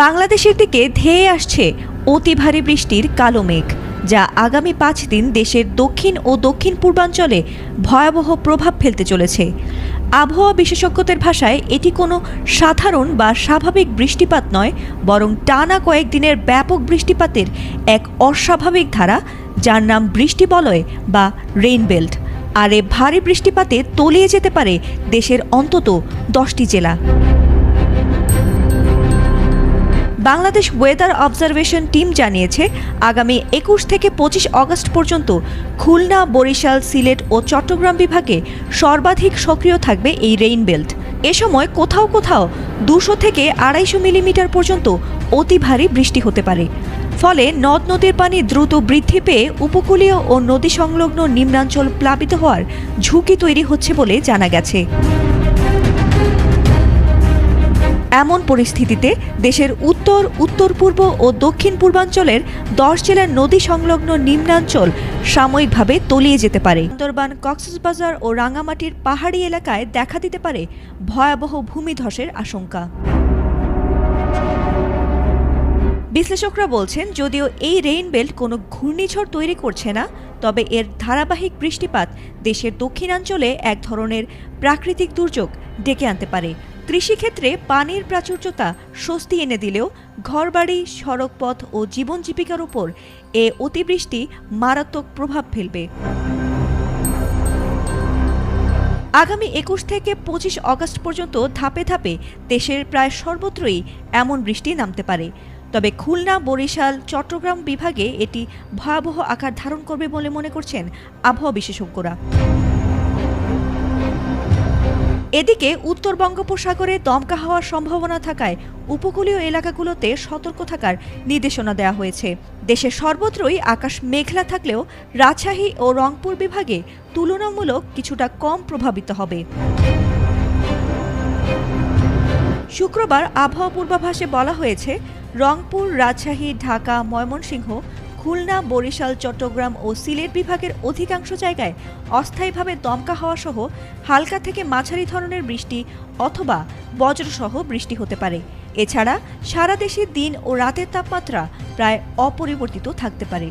বাংলাদেশের দিকে ধেয়ে আসছে অতি ভারী বৃষ্টির কালো মেঘ, যা আগামী 5 দিন দেশের দক্ষিণ ও দক্ষিণ পূর্বাঞ্চলে ভয়াবহ প্রভাব ফেলতে চলেছে। আবহাওয়া বিশেষজ্ঞদের ভাষায় এটি কোনো সাধারণ বা স্বাভাবিক বৃষ্টিপাত নয়, বরং টানা কয়েকদিনের ব্যাপক বৃষ্টিপাতের এক অস্বাভাবিক ধারা, যার নাম বৃষ্টিবলয় বা রেইনবেল্ট। আর এ ভারী বৃষ্টিপাতে তলিয়ে যেতে পারে দেশের অন্তত 10টি জেলা। বাংলাদেশ ওয়েদার অবজারভেশন টিম জানিয়েছে, আগামী 21 থেকে 25 অগস্ট পর্যন্ত খুলনা, বরিশাল, সিলেট ও চট্টগ্রাম বিভাগে সর্বাধিক সক্রিয় থাকবে এই রেইনবেল্ট। এ সময় কোথাও কোথাও 200 থেকে 250 মিলিমিটার পর্যন্ত অতি ভারী বৃষ্টি হতে পারে। ফলে নদ নদীর পানি দ্রুত বৃদ্ধি পেয়ে উপকূলীয় ও নদী সংলগ্ন নিম্নাঞ্চল প্লাবিত হওয়ার ঝুঁকি তৈরি হচ্ছে বলে জানা গেছে। এমন পরিস্থিতিতে দেশের উত্তর, উত্তর পূর্ব ও দক্ষিণ পূর্বাঞ্চলের 10 জেলার নদী সংলগ্ন নিম্নাঞ্চল সাময়িকভাবে তলিয়ে যেতে পারে। সুন্দরবন, কক্সবাজার ও রাঙ্গামাটির পাহাড়ি এলাকায় দেখা দিতে পারে ভয়াবহ ভূমিধসের আশঙ্কা। বিশ্লেষকরা বলছেন, যদিও এই রেইনবেল্ট কোনো ঘূর্ণিঝড় তৈরি করছে না, তবে এর ধারাবাহিক বৃষ্টিপাত দেশের দক্ষিণাঞ্চলে এক ধরনের প্রাকৃতিক দুর্যোগ ডেকে আনতে পারে। কৃষিক্ষেত্রে পানির প্রাচুর্যতা স্বস্তি এনে দিলেও ঘরবাড়ি, সড়কপথ ও জীবন জীবিকার উপর এ অতিবৃষ্টি মারাত্মক প্রভাব ফেলবে। আগামী 21 থেকে 25 অগস্ট পর্যন্ত ধাপে ধাপে দেশের প্রায় সর্বত্রই এমন বৃষ্টি নামতে পারে। তবে খুলনা, বরিশাল, চট্টগ্রাম বিভাগে এটি ভয়াবহ আকার ধারণ করবে বলে মনে করছেন আবহাওয়া বিশেষজ্ঞরা। এদিকে উত্তর বঙ্গোপসাগরে দমকা হওয়ার সম্ভাবনা থাকায় উপকূলীয় এলাকাগুলোতে সতর্ক থাকার নির্দেশনা দেওয়া হয়েছে। দেশের সর্বত্রই আকাশ মেঘলা থাকলেও রাজশাহী ও রংপুর বিভাগে তুলনামূলক কিছুটা কম প্রভাবিত হবে। শুক্রবার আবহাওয়া পূর্বাভাসে বলা হয়েছে, রংপুর, রাজশাহী, ঢাকা, ময়মনসিংহ, খুলনা, বরিশাল, চট্টগ্রাম ও সিলেট বিভাগের অধিকাংশ জায়গায় অস্থায়ীভাবে দমকা হওয়া সহ হালকা থেকে মাঝারি ধরনের বৃষ্টি অথবা বজ্রসহ বৃষ্টি হতে পারে। এছাড়া সারা দেশে দিন ও রাতের তাপমাত্রা প্রায় অপরিবর্তিত থাকতে পারে।